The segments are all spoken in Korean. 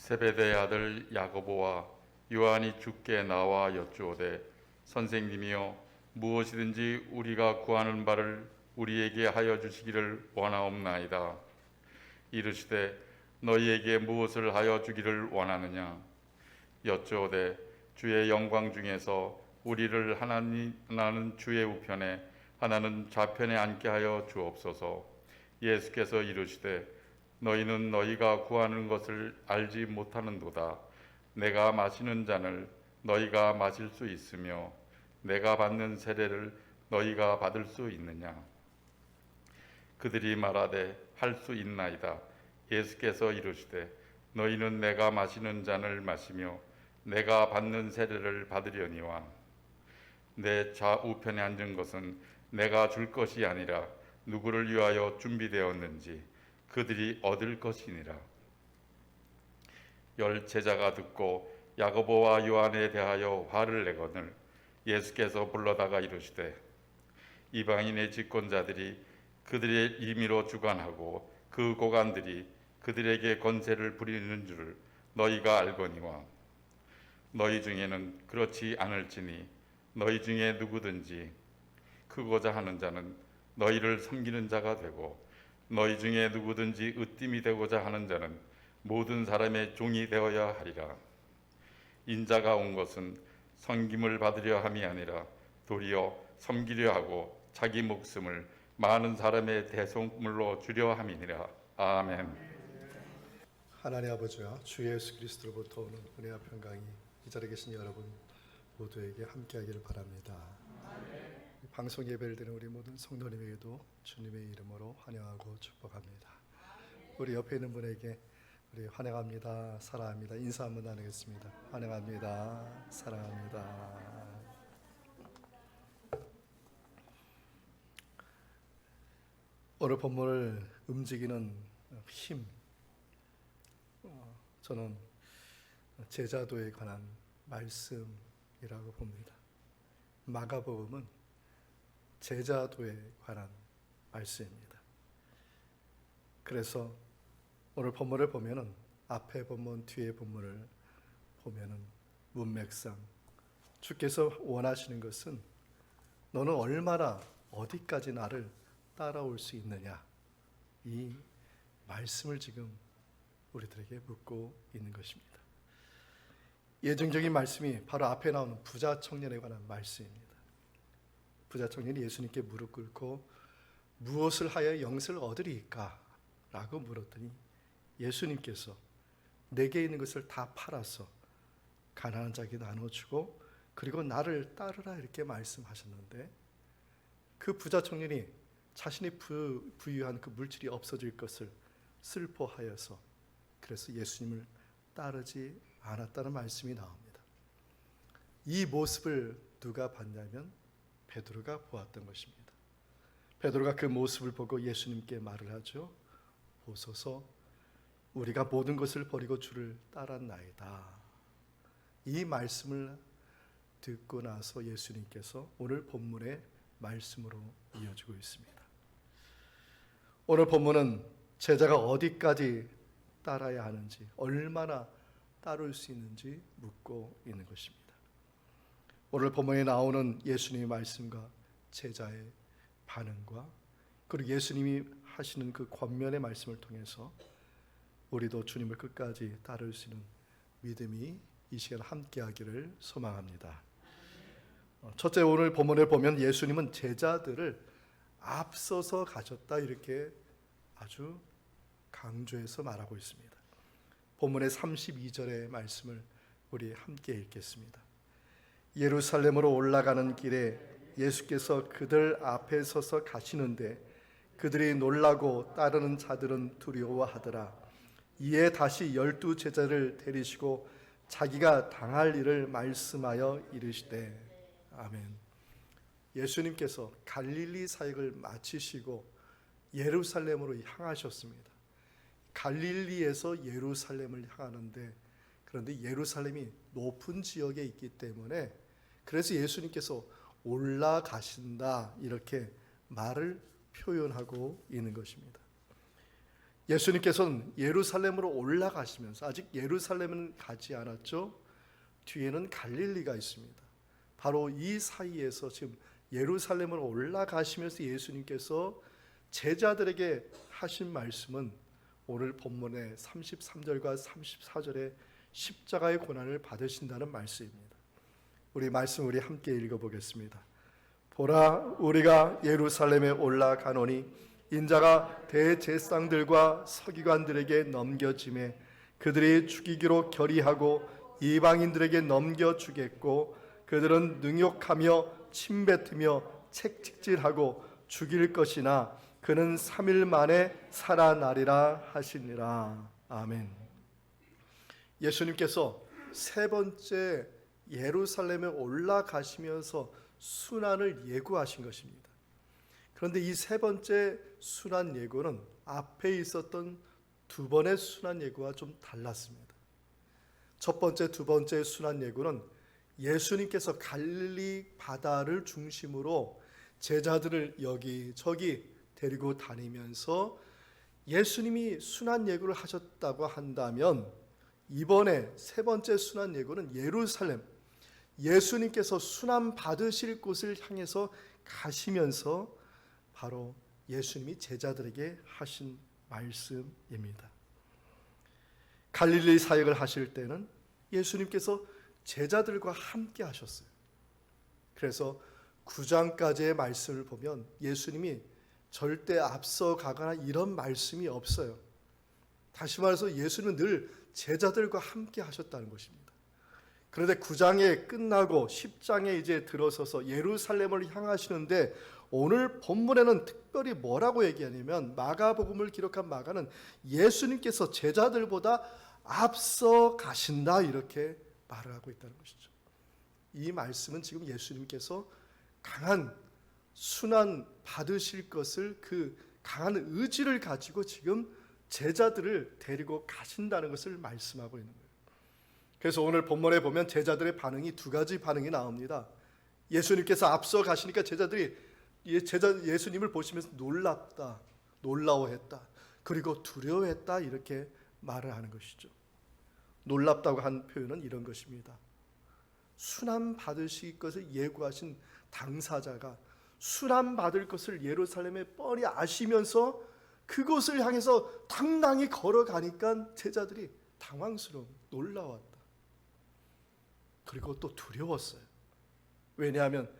세베대의 아들 야고보와 요한이 주께 나와 여쭈오되 선생님이여 무엇이든지 우리가 구하는 바를 우리에게 하여 주시기를 원하옵나이다. 이르시되 너희에게 무엇을 하여 주기를 원하느냐. 여쭈오되 주의 영광 중에서 우리를 하나는 주의 우편에 하나는 좌편에 앉게 하여 주옵소서. 예수께서 이르시되 너희는 너희가 구하는 것을 알지 못하는도다. 내가 마시는 잔을 너희가 마실 수 있으며 내가 받는 세례를 너희가 받을 수 있느냐. 그들이 말하되 할 수 있나이다. 예수께서 이르시되 너희는 내가 마시는 잔을 마시며 내가 받는 세례를 받으려니와 내 좌우편에 앉은 것은 내가 줄 것이 아니라 누구를 위하여 준비되었는지 그들이 얻을 것이니라. 열 제자가 듣고 야고보와 요한에 대하여 화를 내거늘 예수께서 불러다가 이르시되 이방인의 집권자들이 그들의 임의로 주관하고 그 고관들이 그들에게 권세를 부리는 줄을 너희가 알거니와 너희 중에는 그렇지 않을지니 너희 중에 누구든지 크고자 하는 자는 너희를 섬기는 자가 되고 너희 중에 누구든지 으뜸이 되고자 하는 자는 모든 사람의 종이 되어야 하리라. 인자가 온 것은 섬김을 받으려 함이 아니라 도리어 섬기려 하고 자기 목숨을 많은 사람의 대속물로 주려 함이니라. 아멘. 하나님 아버지와 주 예수 그리스도로부터 오는 은혜와 평강이 이 자리에 계신 여러분 모두에게 함께하기를 바랍니다. 방송 예배를 드리는 우리 모든 성도님에게도 주님의 이름으로 환영하고 축복합니다. 우리 옆에 있는 분에게 우리 환영합니다, 사랑합니다 인사 한번 나누겠습니다. 환영합니다, 사랑합니다. 오늘 본문을 움직이는 힘, 저는 제자도에 관한 말씀이라고 봅니다. 마가복음은 제자도에 관한 말씀입니다. 그래서 오늘 본문을 보면은 앞에 본문, 뒤에 본문을 보면은 문맥상 주께서 원하시는 것은 너는 얼마나 어디까지 나를 따라올 수 있느냐, 이 말씀을 지금 우리들에게 묻고 있는 것입니다. 예정적인 말씀이 바로 앞에 나오는 부자 청년에 관한 말씀입니다. 부자 청년이 예수님께 무릎 꿇고 무엇을 하여 영생을 얻으리까? 라고 물었더니 예수님께서 내게 있는 것을 다 팔아서 가난한 자에게 나눠주고 그리고 나를 따르라 이렇게 말씀하셨는데, 그 부자 청년이 자신이 부유한 그 물질이 없어질 것을 슬퍼하여서 그래서 예수님을 따르지 않았다는 말씀이 나옵니다. 이 모습을 누가 봤냐면 베드로가 보았던 것입니다. 베드로가 그 모습을 보고 예수님께 말을 하죠. 보소서, 우리가 모든 것을 버리고 주를 따랐나이다. 이 말씀을 듣고 나서 예수님께서 오늘 본문의 말씀으로 이어지고 있습니다. 오늘 본문은 제자가 어디까지 따라야 하는지, 얼마나 따를 수 있는지 묻고 있는 것입니다. 오늘 본문에 나오는 예수님의 말씀과 제자의 반응과 그리고 예수님이 하시는 그 권면의 말씀을 통해서 우리도 주님을 끝까지 따를 수 있는 믿음이 이 시간 함께하기를 소망합니다. 첫째, 오늘 본문을 보면 예수님은 제자들을 앞서서 가셨다 이렇게 아주 강조해서 말하고 있습니다. 본문의 32절의 말씀을 우리 함께 읽겠습니다. 예루살렘으로 올라가는 길에 예수께서 그들 앞에 서서 가시는데 그들이 놀라고 따르는 자들은 두려워하더라. 이에 다시 12 제자를 데리시고 자기가 당할 일을 말씀하여 이르시되. 아멘. 예수님께서 갈릴리 사역을 마치시고 예루살렘으로 향하셨습니다. 갈릴리에서 예루살렘을 향하는데, 그런데 예루살렘이 높은 지역에 있기 때문에 그래서 예수님께서 올라가신다 이렇게 말을 표현하고 있는 것입니다. 예수님께서는 예루살렘으로 올라가시면서, 아직 예루살렘은 가지 않았죠. 뒤에는 갈릴리가 있습니다. 바로 이 사이에서 지금 예루살렘으로 올라가시면서 예수님께서 제자들에게 하신 말씀은 오늘 본문의 33절과 34절에 십자가의 고난을 받으신다는 말씀입니다. 우리 말씀 우리 함께 읽어보겠습니다. 보라, 우리가 예루살렘에 올라가노니 인자가 대제사장들과 서기관들에게 넘겨짐에 그들이 죽이기로 결의하고 이방인들에게 넘겨주겠고 그들은 능욕하며 침뱉으며 채찍질하고 죽일 것이나 그는 3일 만에 살아나리라 하시니라. 아멘. 예수님께서 세 번째 예루살렘에 올라가시면서 순환을 예고하신 것입니다. 그런데 이 세 번째 순환 예고는 앞에 있었던 두 번의 순환 예고와 좀 달랐습니다. 첫 번째, 두 번째 순환 예고는 예수님께서 갈릴리 바다를 중심으로 제자들을 여기저기 데리고 다니면서 예수님이 순환 예고를 하셨다고 한다면, 이번에 세 번째 순환 예고는 예루살렘, 예수님께서 순환 받으실 곳을 향해서 가시면서 바로 예수님이 제자들에게 하신 말씀입니다. 갈릴리 사역을 하실 때는 예수님께서 제자들과 함께 하셨어요. 그래서 9장까지의 말씀을 보면 예수님이 절대 앞서가거나 이런 말씀이 없어요. 다시 말해서 예수님은 늘 제자들과 함께 하셨다는 것입니다. 그런데 9장에 끝나고 10장에 이제 들어서서 예루살렘을 향하시는데, 오늘 본문에는 특별히 뭐라고 얘기하냐면, 마가복음을 기록한 마가는 예수님께서 제자들보다 앞서 가신다 이렇게 말을 하고 있다는 것이죠. 이 말씀은 지금 예수님께서 강한 순환 받으실 것을, 그 강한 의지를 가지고 지금 제자들을 데리고 가신다는 것을 말씀하고 있는 거예요. 그래서 오늘 본문에 보면 제자들의 반응이 두 가지 반응이 나옵니다. 예수님께서 앞서 가시니까 제자들이 예수님을 보시면서 놀랍다, 놀라워했다, 그리고 두려워했다 이렇게 말을 하는 것이죠. 놀랍다고 한 표현은 이런 것입니다. 순환 받으실 것을 예고하신 당사자가 순환 받을 것을 예루살렘에 뻔히 아시면서 그곳을 향해서 당당히 걸어가니까 제자들이 당황스러워, 놀라웠다. 그리고 또 두려웠어요. 왜냐하면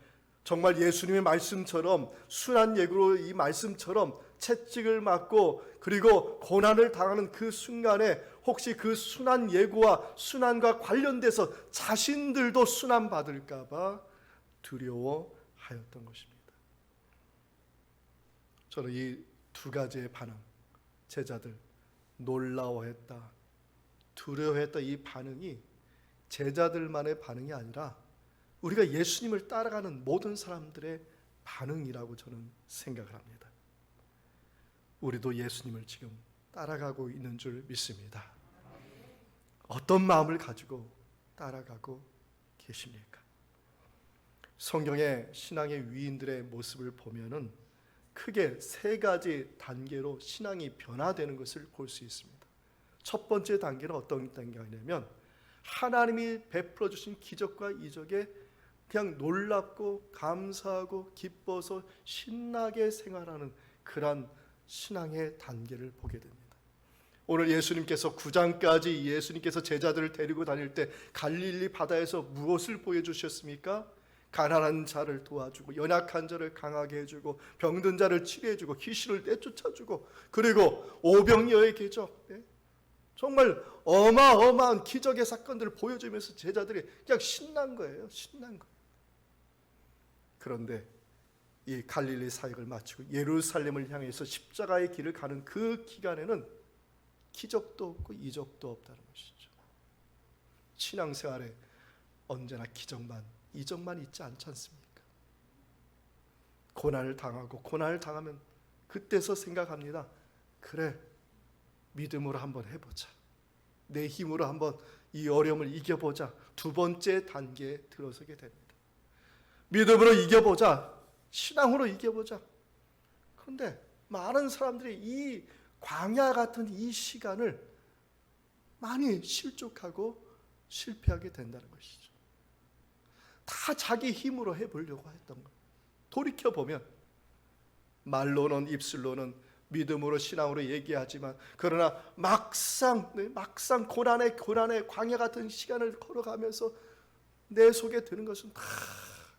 정말 예수님의 말씀처럼 순환 예고로 이 말씀처럼 채찍을 맞고 그리고 고난을 당하는 그 순간에 혹시 그 순환 예고와 순환과 관련돼서 자신들도 순환 받을까 봐 두려워하였던 것입니다. 저는 이 두 가지의 반응, 제자들 놀라워했다, 두려워했다, 이 반응이 제자들만의 반응이 아니라 우리가 예수님을 따라가는 모든 사람들의 반응이라고 저는 생각을 합니다. 우리도 예수님을 지금 따라가고 있는 줄 믿습니다. 어떤 마음을 가지고 따라가고 계십니까? 성경의 신앙의 위인들의 모습을 보면은 크게 세 가지 단계로 신앙이 변화되는 것을 볼 수 있습니다. 첫 번째 단계는 어떤 단계냐면, 하나님이 베풀어 주신 기적과 이적에 그냥 놀랍고 감사하고 기뻐서 신나게 생활하는 그런 신앙의 단계를 보게 됩니다. 오늘 예수님께서 9장까지 예수님께서 제자들을 데리고 다닐 때 갈릴리 바다에서 무엇을 보여주셨습니까? 가난한 자를 도와주고 연약한 자를 강하게 해주고 병든 자를 치료해주고 귀신을 내쫓아주고, 그리고 오병이어의 기적, 정말 어마어마한 기적의 사건들을 보여주면서 제자들이 그냥 신난 거예요. 신난 거예요. 그런데 이 갈릴리 사역을 마치고 예루살렘을 향해서 십자가의 길을 가는 그 기간에는 기적도 없고 이적도 없다는 것이죠. 신앙생활에 언제나 기적만, 이적만 있지 않지 않습니까? 고난을 당하고 고난을 당하면 그때서 생각합니다. 그래, 믿음으로 한번 해보자. 내 힘으로 한번 이 어려움을 이겨보자. 두 번째 단계에 들어서게 됩니다. 믿음으로 이겨보자. 신앙으로 이겨보자. 그런데 많은 사람들이 이 광야 같은 이 시간을 많이 실족하고 실패하게 된다는 것이죠. 다 자기 힘으로 해보려고 했던 것. 돌이켜보면 말로는, 입술로는, 믿음으로, 신앙으로 얘기하지만, 그러나 막상 고난의 광야 같은 시간을 걸어가면서 내 속에 드는 것은 다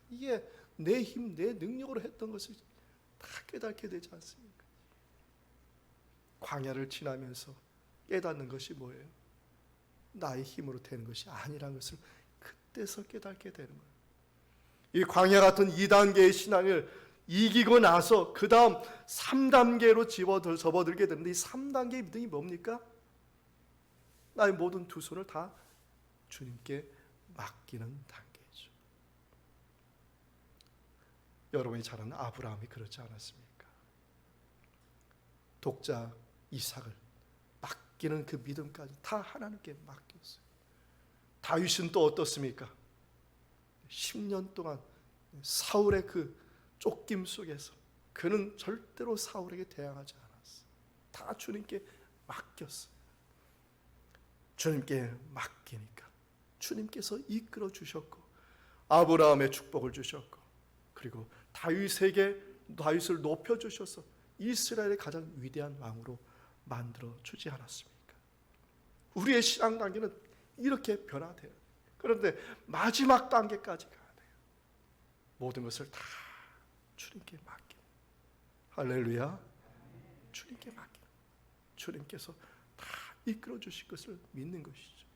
이게 내 힘, 내 능력으로 했던 것을 다 깨닫게 되지 않습니까? 광야를 지나면서 깨닫는 것이 뭐예요? 나의 힘으로 되는 것이 아니라는 것을 그때서 깨닫게 되는 거예요. 이 광야 같은 2단계의 신앙을 이기고 나서 그 다음 3단계로 접어들게 되는데, 이 3단계의 믿음이 뭡니까? 나의 모든 두 손을 다 주님께 맡기는 단계죠. 여러분이 잘 아는 아브라함이 그렇지 않았습니까? 독자 이삭을 맡기는 그 믿음까지 다 하나님께 맡겼어요. 다윗은 또 어떻습니까? 10년 동안 사울의 그 쫓김 속에서 그는 절대로 사울에게 대항하지 않았어요. 다 주님께 맡겼어요. 주님께 맡기니까 주님께서 이끌어 주셨고, 아브라함의 축복을 주셨고, 그리고 다윗을 높여 주셔서 이스라엘의 가장 위대한 왕으로 만들어 주지 않았습니까? 우리의 신앙 단계는 이렇게 변화돼요. 그런데 마지막 단계까지 가야 돼요. 모든 것을 다 주님께 맡기는. 할렐루야. 주님께 맡기는. 주님께서 다 이끌어 주실 것을 믿는 것이죠.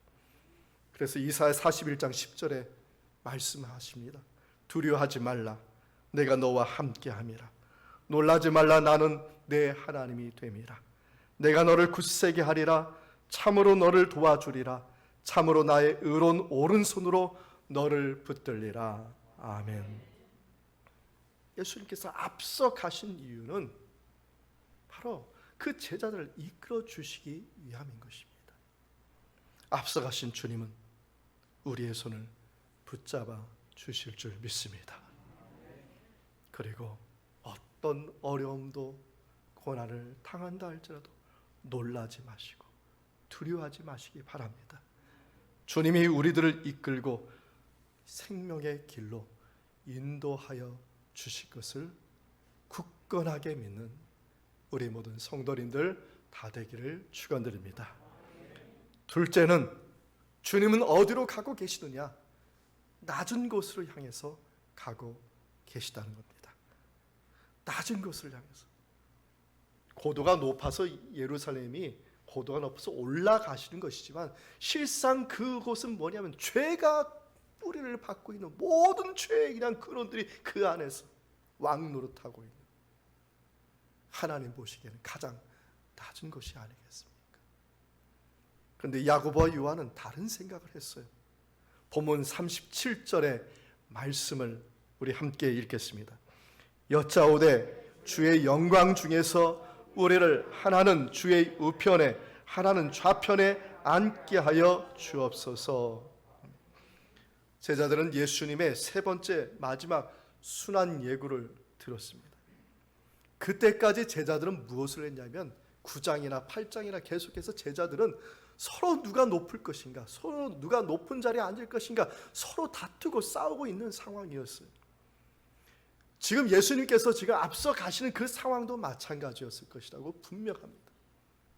그래서 이사야 41장 10절에 말씀하십니다. 두려워하지 말라. 내가 너와 함께함이라. 놀라지 말라. 나는 내 하나님이 됨이라. 내가 너를 굳세게 하리라. 참으로 너를 도와주리라. 참으로 나의 의로운 오른손으로 너를 붙들리라. 아멘. 예수님께서 앞서 가신 이유는 바로 그 제자들을 이끌어 주시기 위함인 것입니다. 앞서 가신 주님은 우리의 손을 붙잡아 주실 줄 믿습니다. 그리고 어떤 어려움도 고난을 당한다 할지라도 놀라지 마시고 두려워하지 마시기 바랍니다. 주님이 우리들을 이끌고 생명의 길로 인도하여 주실 것을 굳건하게 믿는 우리 모든 성도님들 다 되기를 축원드립니다. 둘째는 주님은 어디로 가고 계시느냐? 낮은 곳으로 향해서 가고 계시다는 겁니다. 낮은 곳을 향해서. 고도가 높아서 예루살렘이 고도가 높아서 올라가시는 것이지만, 실상 그곳은 뭐냐면 죄가 뿌리를 받고 있는 모든 죄의 그냥 근원들이 그 안에서 왕노릇하고 있는, 하나님 보시기에는 가장 낮은 것이 아니겠습니까? 그런데 야고보와 요한은 다른 생각을 했어요. 본문 37절의 말씀을 우리 함께 읽겠습니다. 여짜오되 주의 영광 중에서 우리를 하나는 주의 우편에 하나는 좌편에 앉게 하여 주옵소서. 제자들은 예수님의 세 번째 마지막 순환 예고를 들었습니다. 그때까지 제자들은 무엇을 했냐면 9장이나 8장이나 계속해서 제자들은 서로 누가 높을 것인가, 서로 누가 높은 자리에 앉을 것인가, 서로 다투고 싸우고 있는 상황이었어요. 지금 예수님께서 지금 앞서 가시는 그 상황도 마찬가지였을 것이라고 분명합니다.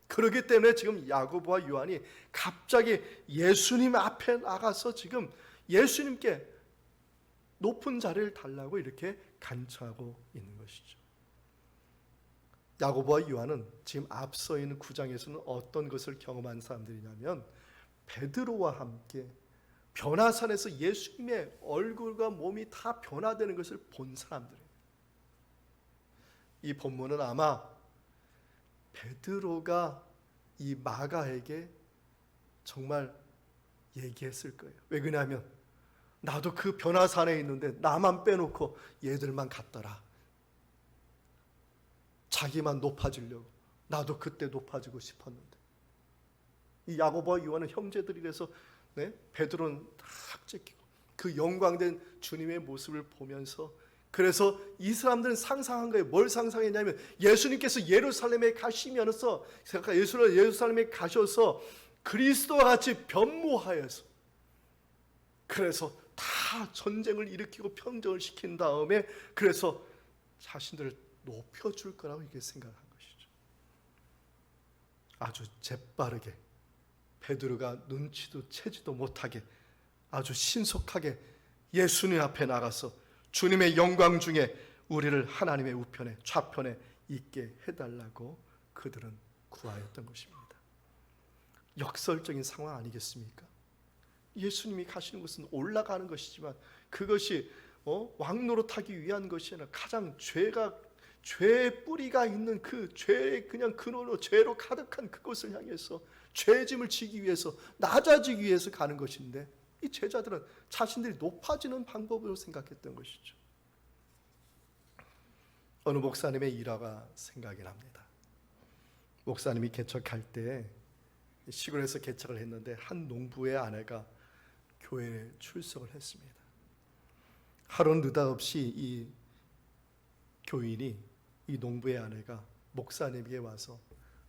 그렇기 때문에 지금 야고보와 요한이 갑자기 예수님 앞에 나가서 지금 예수님께 높은 자리를 달라고 이렇게 간청하고 있는 것이죠. 야고보와 요한은 지금 앞서 있는 9장에서는 어떤 것을 경험한 사람들이냐면, 베드로와 함께 변화산에서 예수님의 얼굴과 몸이 다 변화되는 것을 본 사람들이에요. 이 본문은 아마 베드로가 이 마가에게 정말 얘기했을 거예요. 왜 그러냐면 나도 그 변화산에 있는데 나만 빼놓고 얘들만 갔더라. 자기만 높아지려고. 나도 그때 높아지고 싶었는데. 이 야고보와 요한은 형제들이라서 베드로는 딱 째끼고 그 영광된 주님의 모습을 보면서 그래서 이 사람들은 상상한 거예요. 뭘 상상했냐면 예수님께서 예루살렘에 가시면서 예루살렘에 가셔서 그리스도와 같이 변모하여서 그래서 다 전쟁을 일으키고 평정을 시킨 다음에 그래서 자신들을 높여줄 거라고 이렇게 생각한 것이죠. 아주 재빠르게 베드로가 눈치도 채지도 못하게 아주 신속하게 예수님 앞에 나가서 주님의 영광 중에 우리를 하나님의 우편에 좌편에 있게 해달라고 그들은 구하였던 것입니다. 역설적인 상황 아니겠습니까? 예수님이 가시는 곳은 올라가는 것이지만 그것이 왕노릇하기 위한 것이 아니라 가장 죄의 뿌리가 있는 그 죄의 그냥 근원으로 죄로 가득한 그곳을 향해서 죄짐을 지기 위해서 낮아지기 위해서 가는 것인데 이 제자들은 자신들이 높아지는 방법으로 생각했던 것이죠. 어느 목사님의 일화가 생각이 납니다. 목사님이 개척할 때 시골에서 개척을 했는데 한 농부의 아내가 교회에 출석을 했습니다. 하루는 느닷없이 이 교인이 이 농부의 아내가 목사님에게 와서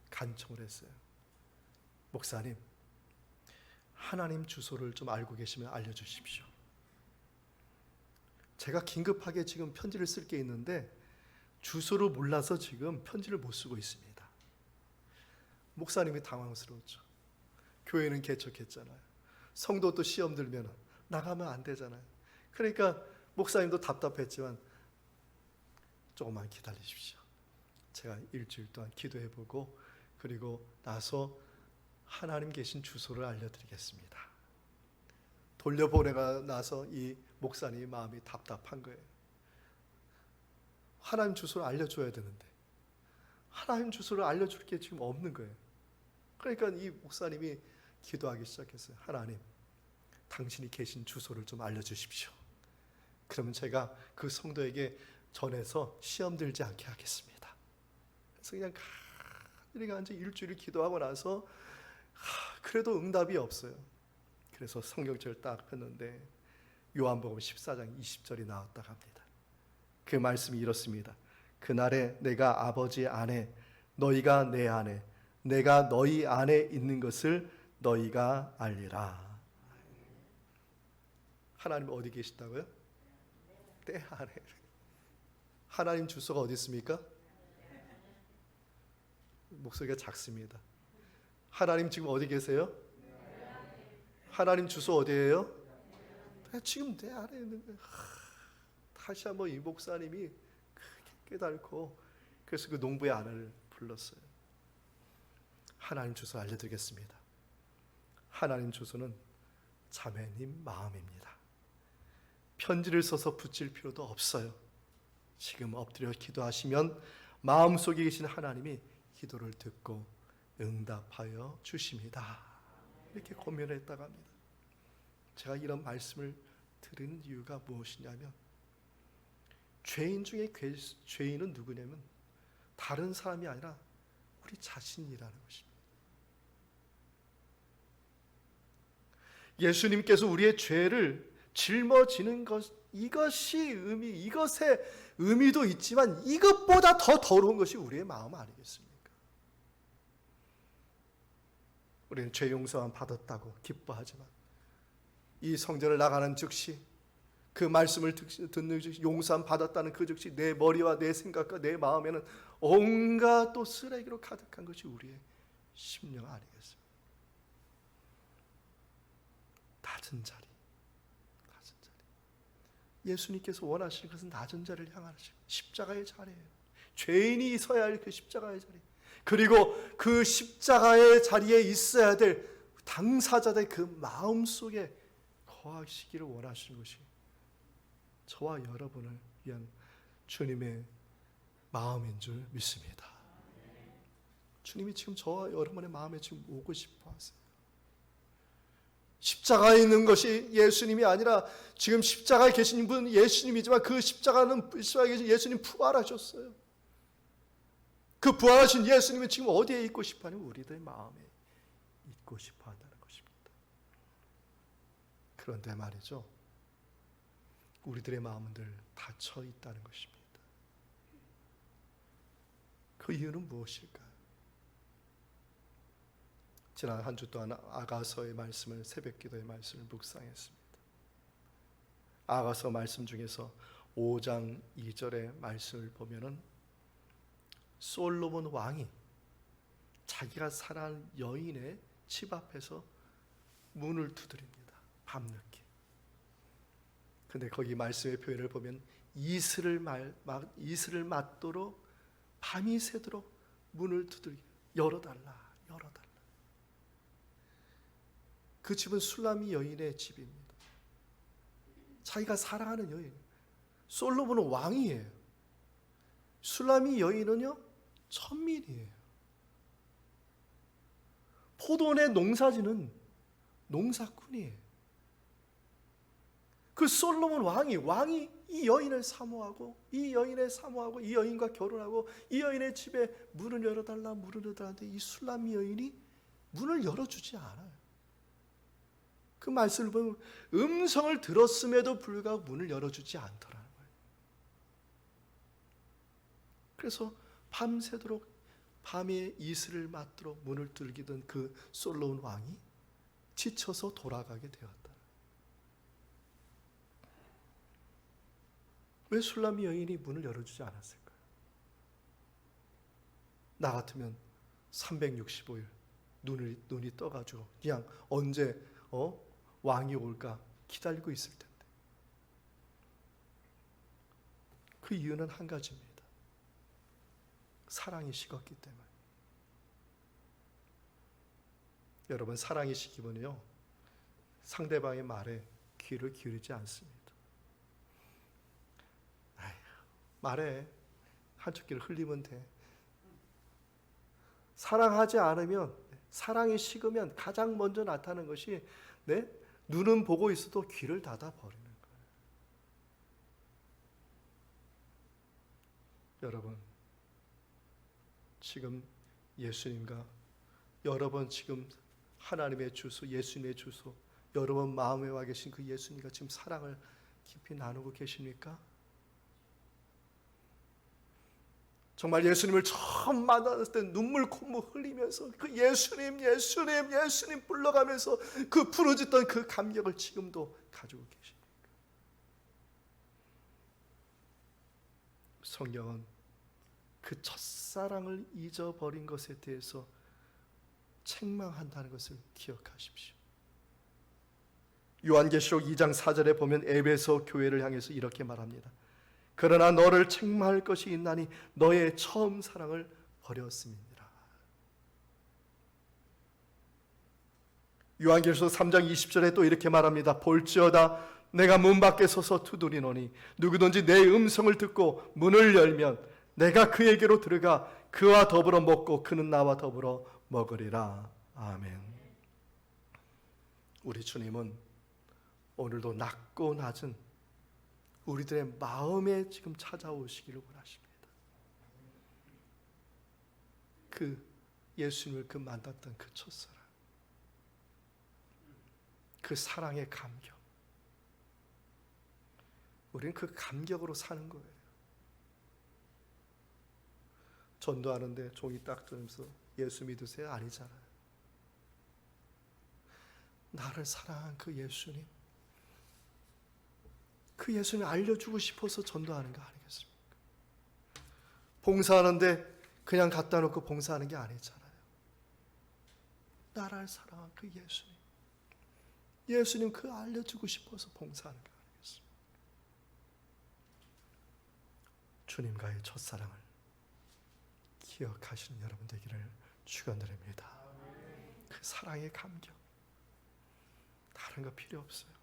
간청을 했어요. 목사님, 하나님 주소를 좀 알고 계시면 알려주십시오. 제가 긴급하게 지금 편지를 쓸 게 있는데 주소를 몰라서 지금 편지를 못 쓰고 있습니다. 목사님이 당황스러웠죠. 교회는 개척했잖아요. 성도도 시험 들면 나가면 안 되잖아요. 그러니까 목사님도 답답했지만 조금만 기다리십시오. 제가 일주일 동안 기도해보고 그리고 나서 하나님 계신 주소를 알려드리겠습니다. 돌려보내가 나서 이 목사님이 마음이 답답한 거예요. 하나님 주소를 알려줘야 되는데 하나님 주소를 알려줄 게 지금 없는 거예요. 그러니까 이 목사님이 기도하기 시작했어요. 하나님, 당신이 계신 주소를 좀 알려주십시오. 그러면 제가 그 성도에게 전해서 시험 들지 않게 하겠습니다. 그래서 그냥 가만히 앉아 일주일 기도하고 나서 그래도 응답이 없어요. 그래서 성경책을 딱 폈는데 요한복음 14장 20절이 나왔다고 합니다. 그 말씀이 이렇습니다. 그날에 내가 아버지 안에 너희가 내 안에 내가 너희 안에 있는 것을 너희가 알리라. 하나님 어디 계시다고요? 내 안에. 하나님 주소가 어디 있습니까? 목소리가 작습니다. 하나님 지금 어디 계세요? 하나님 주소 어디예요? 지금 내 안에 있는 거예요. 다시 한번 이 목사님이 크게 깨닫고 그래서 그 농부의 아내를 불렀어요. 하나님 주소 알려드리겠습니다. 하나님 주소는 자매님 마음입니다. 편지를 써서 붙일 필요도 없어요. 지금 엎드려 기도하시면 마음속에 계신 하나님이 기도를 듣고 응답하여 주십니다. 이렇게 고민을 했다고 합니다. 제가 이런 말씀을 드린 이유가 무엇이냐면 죄인 중에 죄인은 누구냐면 다른 사람이 아니라 우리 자신이라는 것입니다. 예수님께서 우리의 죄를 짊어지는 것, 이것의 의미도 있지만 이것보다 더 더러운 것이 우리의 마음 아니겠습니까? 우리는 죄 용서만 받았다고 기뻐하지만 이 성전을 나가는 즉시 그 말씀을 듣는 즉시 용서만 받았다는 그 즉시 내 머리와 내 생각과 내 마음에는 온갖 또 쓰레기로 가득한 것이 우리의 심령 아니겠습니까? 낮은 자리. 예수님께서 원하시는 것은 낮은 자리를 향하신 십자가의 자리예요. 죄인이 서야 할 그 십자가의 자리. 그리고 그 십자가의 자리에 있어야 될 당사자의 그 마음속에 거하시기를 원하시는 것이 저와 여러분을 위한 주님의 마음인 줄 믿습니다. 주님이 지금 저와 여러분의 마음에 지금 오고 싶어 하세요. 십자가에 있는 것이 예수님이 아니라 지금 십자가에 계신 분은 예수님이지만 그 십자가에 계신 예수님 부활하셨어요. 그 부활하신 예수님은 지금 어디에 있고 싶어 하냐면 우리들의 마음에 있고 싶어 한다는 것입니다. 그런데 말이죠. 우리들의 마음들 닫혀 있다는 것입니다. 그 이유는 무엇일까요? 지난 한 주 동안 아가서의 말씀을, 새벽기도의 말씀을 묵상했습니다. 아가서 말씀 중에서 5장 2절의 말씀을 보면은 솔로몬 왕이 자기가 사랑하는 여인의 집 앞에서 문을 두드립니다. 밤늦게. 근데 거기 말씀의 표현을 보면 이슬을 맞도록 밤이 새도록 문을 두드리고 열어달라. 그 집은 술람이 여인의 집입니다. 자기가 사랑하는 여인. 솔로몬은 왕이에요. 술람이 여인은요, 천민이에요. 포도원의 농사지는 농사꾼이에요. 그 솔로몬 왕이 이 여인을 사모하고 이 여인과 결혼하고 이 여인의 집에 문을 열어달라 하는데 이 술람이 여인이 문을 열어주지 않아요. 그 말씀을 보면 음성을 들었음에도 불구하고 문을 열어주지 않더라는 거예요. 그래서 밤새도록 밤에 이슬을 맞도록 문을 두드리던 그 솔로몬 왕이 지쳐서 돌아가게 되었다. 왜 술람이 여인이 문을 열어주지 않았을까요? 나 같으면 365일 눈이 떠가지고 그냥 언제 왕이 올까 기다리고 있을 텐데. 그 이유는 한 가지입니다. 사랑이 식었기 때문에. 여러분, 사랑이 식으면요, 상대방의 말에 귀를 기울이지 않습니다. 말해. 한쪽 귀를 흘리면 돼. 사랑하지 않으면, 사랑이 식으면 가장 먼저 나타나는 것이 눈은 보고 있어도 귀를 닫아버리는 거예요. 여러분, 지금 예수님과 여러분 지금 하나님의 주소, 예수님의 주소, 여러분 마음에 와 계신 그 예수님과 지금 사랑을 깊이 나누고 계십니까? 정말 예수님을 처음 만났을 때 눈물 콧물 흘리면서 그 예수님 불러가면서 그 부르짖던 그 감격을 지금도 가지고 계십니까? 성경은 그 첫사랑을 잊어버린 것에 대해서 책망한다는 것을 기억하십시오. 요한계시록 2장 4절에 보면 에베소 교회를 향해서 이렇게 말합니다. 그러나 너를 책망할 것이 있나니 너의 처음 사랑을 버렸음이니라. 요한계시록 3장 20절에 또 이렇게 말합니다. 볼지어다 내가 문 밖에 서서 두드리노니 누구든지 내 음성을 듣고 문을 열면 내가 그에게로 들어가 그와 더불어 먹고 그는 나와 더불어 먹으리라. 아멘. 우리 주님은 오늘도 낮고 낮은 우리들의 마음에 지금 찾아오시기를 원하십니다. 그 예수님을 그 만났던 그 첫사랑, 그 사랑의 감격, 우리는 그 감격으로 사는 거예요. 전도하는데 종이 딱 들면서 예수 믿으세요? 아니잖아요. 나를 사랑한 그 예수님, 그 예수님 알려주고 싶어서 전도하는 거 아니겠습니까? 봉사하는데 그냥 갖다 놓고 봉사하는 게 아니잖아요. 나를 사랑한 그 예수님 그 알려주고 싶어서 봉사하는 거 아니겠습니까? 주님과의 첫사랑을 기억하시는 여러분 되기를 축원드립니다. 그 사랑의 감격, 다른 거 필요 없어요.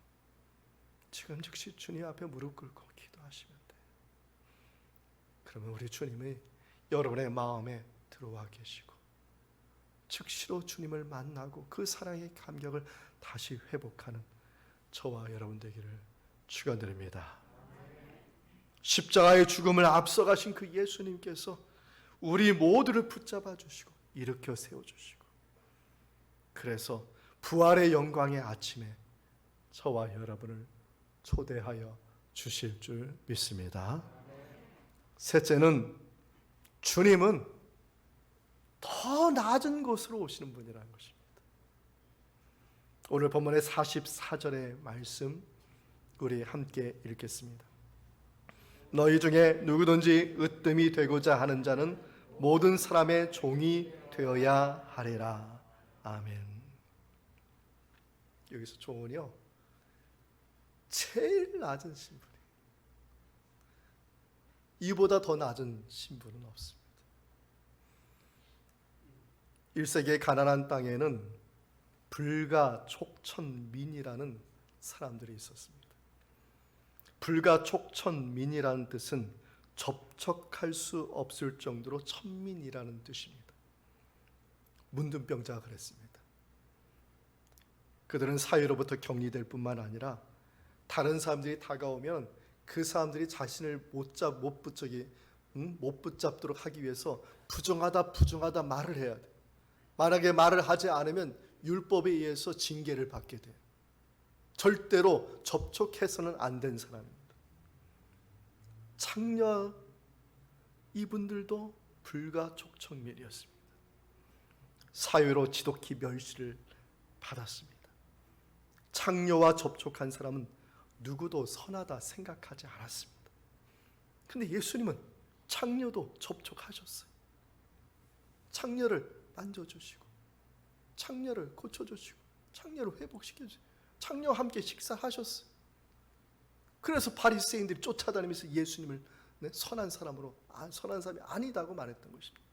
지금 즉시 주님 앞에 무릎 꿇고 기도하시면 돼요. 그러면 우리 주님이 여러분의 마음에 들어와 계시고 즉시로 주님을 만나고 그 사랑의 감격을 다시 회복하는 저와 여러분 되기를 축원드립니다. 십자가의 죽음을 앞서가신 그 예수님께서 우리 모두를 붙잡아 주시고 일으켜 세워주시고, 그래서 부활의 영광의 아침에 저와 여러분을 초대하여 주실 줄 믿습니다. 셋째는 주님은 더 낮은 곳으로 오시는 분이라는 것입니다. 오늘 본문의 44절의 말씀 우리 함께 읽겠습니다. 너희 중에 누구든지 으뜸이 되고자 하는 자는 모든 사람의 종이 되어야 하리라. 아멘. 여기서 종은요, 제일 낮은 신분이에요. 이보다 더 낮은 신분은 없습니다. 1세기의 가나안 땅에는 불가촉천민이라는 사람들이 있었습니다. 불가촉천민이라는 뜻은 접촉할 수 없을 정도로 천민이라는 뜻입니다. 문둥병자가 그랬습니다. 그들은 사회로부터 격리될 뿐만 아니라 다른 사람들이 다가오면 그 사람들이 자신을 못 붙잡도록 하기 위해서 부정하다 말을 해야 돼. 만약에 말을 하지 않으면 율법에 의해서 징계를 받게 돼요. 절대로 접촉해서는 안 된 사람입니다. 창녀 이분들도 불가촉천민이었습니다. 사회로 지독히 멸시를 받았습니다. 창녀와 접촉한 사람은 누구도 선하다 생각하지 않았습니다. 그런데 예수님은 창녀도 접촉하셨어요. 창녀를 만져주시고, 창녀를 고쳐주시고, 창녀를 회복시켜주시고, 창녀와 함께 식사하셨어요. 그래서 바리새인들이 쫓아다니면서 예수님을 선한 사람이 아니다고 말했던 것입니다.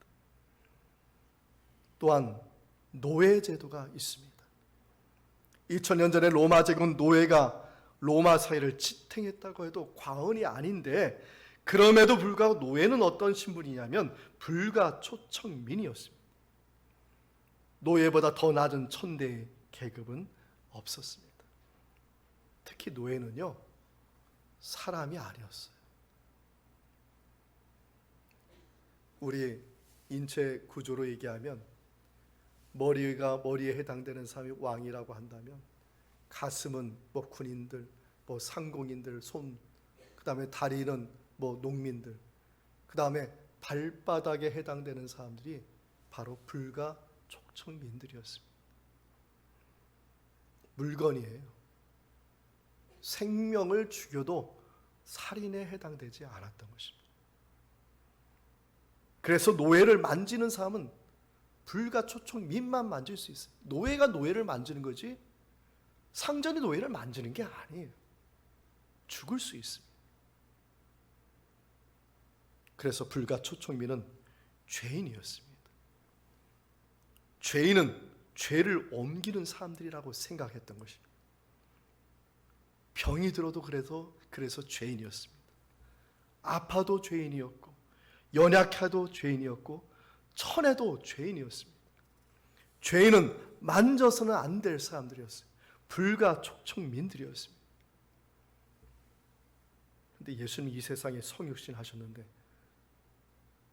또한 노예 제도가 있습니다. 2000년 전에 로마 제국은 노예가 로마 사회를 지탱했다고 해도 과언이 아닌데, 그럼에도 불구하고 노예는 어떤 신분이냐면 불가초청민이었습니다. 노예보다 더 낮은 천대의 계급은 없었습니다. 특히 노예는요, 사람이 아니었어요. 우리 인체 구조로 얘기하면 머리에 해당되는 사람이 왕이라고 한다면, 가슴은 군인들, 상공인들, 그 다음에 다리는 농민들, 그 다음에 발바닥에 해당되는 사람들이 바로 불가촉청민들이었습니다. 물건이에요. 생명을 죽여도 살인에 해당되지 않았던 것입니다. 그래서 노예를 만지는 사람은 불가초청민만 만질 수 있어요. 노예가 노예를 만지는 거지 상전이 노예를 만지는 게 아니에요. 죽을 수 있습니다. 그래서 불가초청민은 죄인이었습니다. 죄인은 죄를 옮기는 사람들이라고 생각했던 것입니다. 병이 들어도 그래서 죄인이었습니다. 아파도 죄인이었고, 연약해도 죄인이었고, 천해도 죄인이었습니다. 죄인은 만져서는 안 될 사람들이었어요. 불가촉청민들이었습니다. 그런데 예수님 이 세상에 성육신 하셨는데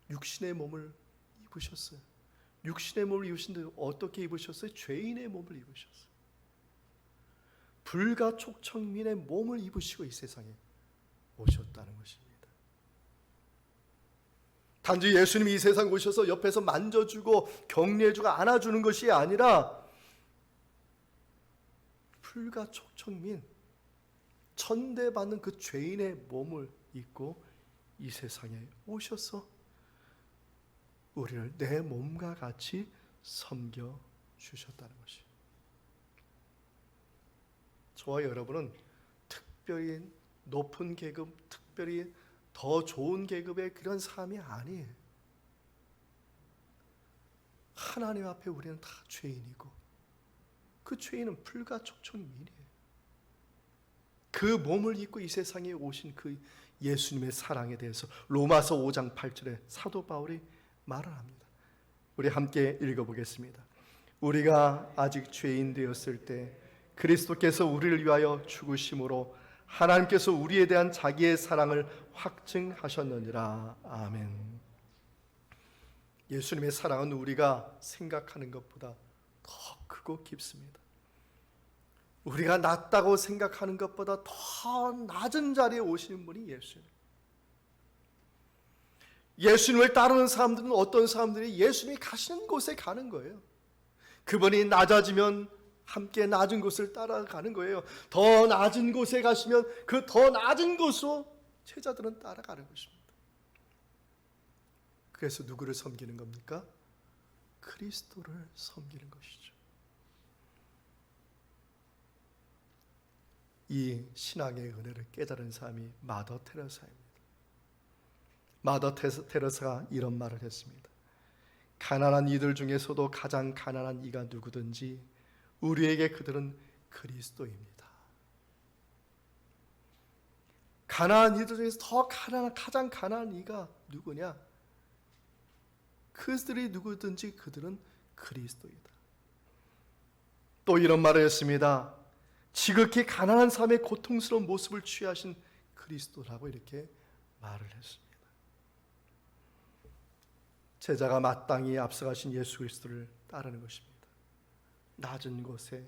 육신의 몸을 입으셨어요. 육신의 몸을 입으신데 어떻게 입으셨어요? 죄인의 몸을 입으셨어요. 불가촉청민의 몸을 입으시고 이 세상에 오셨다는 것입니다. 단지 예수님이 이 세상에 오셔서 옆에서 만져주고 격려해주고 안아주는 것이 아니라 불가촉청민, 천대받는 그 죄인의 몸을 입고 이 세상에 오셔서 우리를 내 몸과 같이 섬겨주셨다는 것이에요. 저와 여러분은 특별히 높은 계급, 특별히 더 좋은 계급의 그런 사람이 아니에요. 하나님 앞에 우리는 다 죄인이고, 그 죄인은 불가촉청민이에요. 그 몸을 입고 이 세상에 오신 그 예수님의 사랑에 대해서 로마서 5장 8절에 사도 바울이 말을 합니다. 우리 함께 읽어보겠습니다. 우리가 아직 죄인 되었을 때 그리스도께서 우리를 위하여 죽으심으로 하나님께서 우리에 대한 자기의 사랑을 확증하셨느니라. 아멘. 예수님의 사랑은 우리가 생각하는 것보다 더 크고 깊습니다. 우리가 낮다고 생각하는 것보다 더 낮은 자리에 오시는 분이 예수님. 예수님을 따르는 사람들은 어떤 사람들이 예수님이 가시는 곳에 가는 거예요. 그분이 낮아지면 함께 낮은 곳을 따라가는 거예요. 더 낮은 곳에 가시면 그 더 낮은 곳으로 제자들은 따라가는 것입니다. 그래서 누구를 섬기는 겁니까? 그리스도를 섬기는 것이죠. 이 신앙의 은혜를 깨달은 사람이 마더 테레사입니다. 마더 테레사가 이런 말을 했습니다. 가난한 이들 중에서도 가장 가난한 이가 누구든지 우리에게 그들은 그리스도입니다. 가난한 이들 중에서 가장 가난한 이가 누구냐? 그들이 누구든지 그들은 그리스도이다. 또 이런 말을 했습니다. 지극히 가난한 삶의 고통스러운 모습을 취하신 그리스도라고 이렇게 말을 했습니다. 제자가 마땅히 앞서가신 예수 그리스도를 따르는 것입니다. 낮은 곳에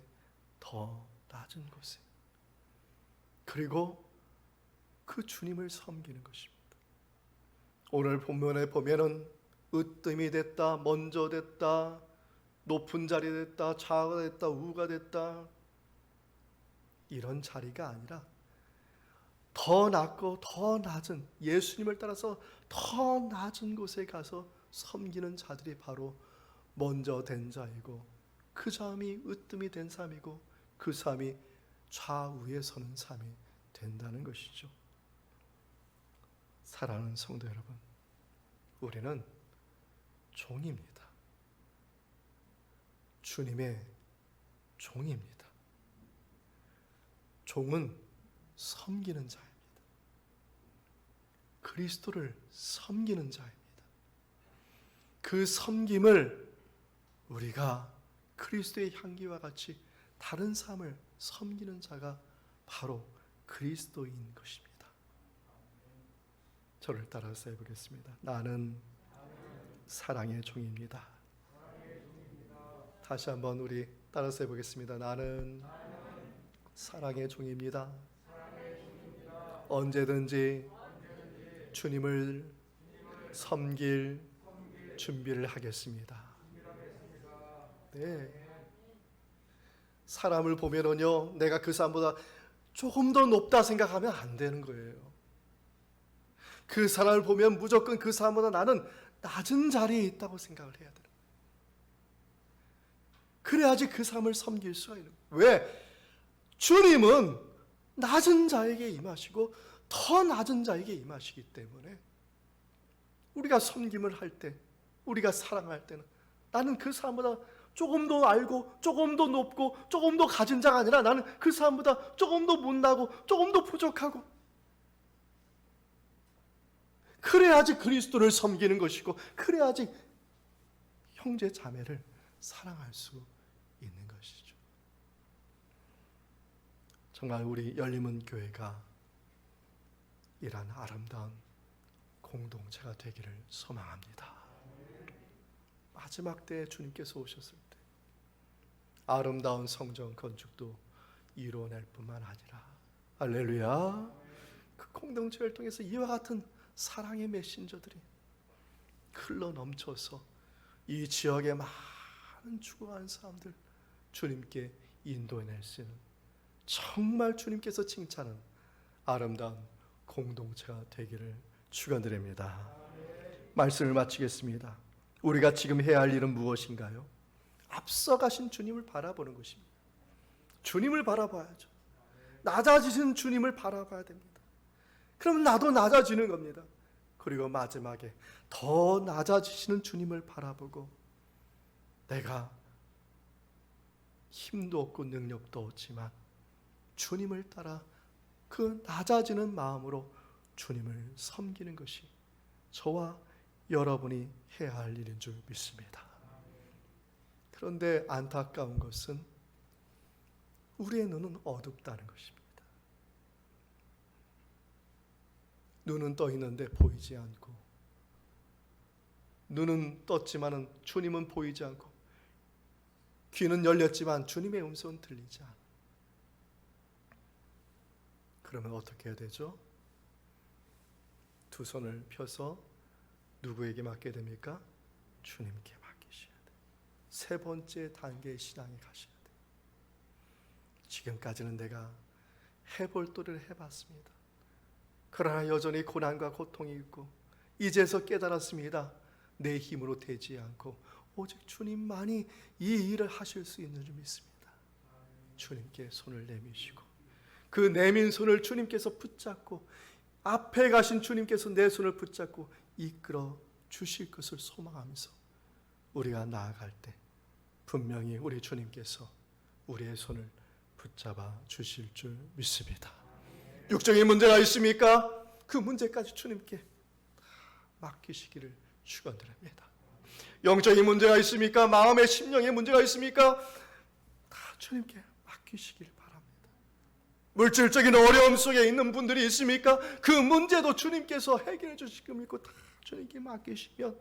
더 낮은 곳에, 그리고 그 주님을 섬기는 것입니다. 오늘 본문에 보면은 으뜸이 됐다, 먼저 됐다, 높은 자리 됐다, 좌가 됐다, 우가 됐다, 이런 자리가 아니라 더 낮고 더 낮은, 예수님을 따라서 더 낮은 곳에 가서 섬기는 자들이 바로 먼저 된 자이고, 그 사람이 으뜸이 된 사람이고, 그 사람이 좌우에 서는 사람이 된다는 것이죠. 사랑하는 성도 여러분, 우리는 종입니다. 주님의 종입니다. 종은 섬기는 자입니다. 그리스도를 섬기는 자입니다. 그 섬김을 우리가 그리스도의 향기와 같이 다른 삶을 섬기는 자가 바로 그리스도인 것입니다. 저를 따라서 해보겠습니다. 나는 사랑의 종입니다. 다시 한번 우리 따라서 해보겠습니다. 나는 사랑의 종입니다. 언제든지 주님을 섬길 준비를 하겠습니다. 네. 사람을 보면은요, 내가 그 사람보다 조금 더 높다 생각하면 안 되는 거예요. 그 사람을 보면 무조건 그 사람보다 나는 낮은 자리에 있다고 생각을 해야 돼요. 그래야지 그 사람을 섬길 수가 있는 거예요. 왜? 주님은 낮은 자에게 임하시고 더 낮은 자에게 임하시기 때문에 우리가 섬김을 할 때, 우리가 사랑할 때는 나는 그 사람보다 조금 더 알고 조금 더 높고 조금 더 가진 자가 아니라 나는 그 사람보다 조금 더 못나고 조금 더 부족하고, 그래야지 그리스도를 섬기는 것이고, 그래야지 형제 자매를 사랑할 수 있는 것이죠. 정말 우리 열림은 교회가 이런 아름다운 공동체가 되기를 소망합니다. 마지막 때에 주님께서 오셨을 때 아름다운 성전 건축도 이루어낼 뿐만 아니라, 할렐루야, 그 공동체를 통해서 이와 같은 사랑의 메신저들이 흘러 넘쳐서 이 지역의 많은 죽어간 사람들 주님께 인도해낼 수 있는, 정말 주님께서 칭찬하는 아름다운 공동체가 되기를 축원드립니다. 말씀을 마치겠습니다. 우리가 지금 해야 할 일은 무엇인가요? 앞서가신 주님을 바라보는 것입니다. 주님을 바라봐야죠. 낮아지신 주님을 바라봐야 됩니다. 그럼 나도 낮아지는 겁니다. 그리고 마지막에 더 낮아지시는 주님을 바라보고, 내가 힘도 없고 능력도 없지만 주님을 따라 그 낮아지는 마음으로 주님을 섬기는 것이 저와 여러분이 해야 할 일인 줄 믿습니다. 그런데 안타까운 것은 우리의 눈은 어둡다는 것입니다. 눈은 떠 있는데 보이지 않고, 눈은 떴지만은 주님은 보이지 않고, 귀는 열렸지만 주님의 음성은 들리지 않아. 그러면 어떻게 해야 되죠? 두 손을 펴서 누구에게 맡게 됩니까? 주님께 맡기셔야 돼요. 세 번째 단계의 신앙에 가셔야 돼요. 지금까지는 내가 해볼도를 해봤습니다. 그러나 여전히 고난과 고통이 있고 이제서 깨달았습니다. 내 힘으로 되지 않고 오직 주님만이 이 일을 하실 수 있는 줄 믿습니다. 주님께 손을 내미시고 그 내민 손을 주님께서 붙잡고 앞에 가신 주님께서 내 손을 붙잡고 이끌어 주실 것을 소망하면서 우리가 나아갈 때 분명히 우리 주님께서 우리의 손을 붙잡아 주실 줄 믿습니다. 육적인 문제가 있습니까? 그 문제까지 주님께 맡기시기를 축원드립니다. 영적인 문제가 있습니까? 마음의 심령의 문제가 있습니까? 다 주님께 맡기시길 바랍니다. 물질적인 어려움 속에 있는 분들이 있습니까? 그 문제도 주님께서 해결해 주실 거 믿고 다 주님께 맡기시면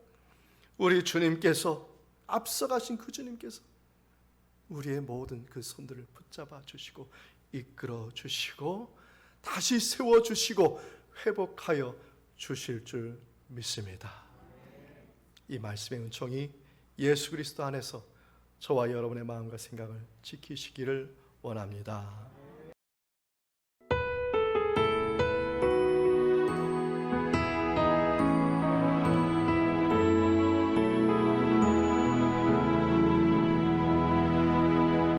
우리 주님께서 앞서가신 그 주님께서 우리의 모든 그 손들을 붙잡아 주시고 이끌어 주시고 다시 세워 주시고 회복하여 주실 줄 믿습니다. 이 말씀의 은총이 예수 그리스도 안에서 저와 여러분의 마음과 생각을 지키시기를 원합니다.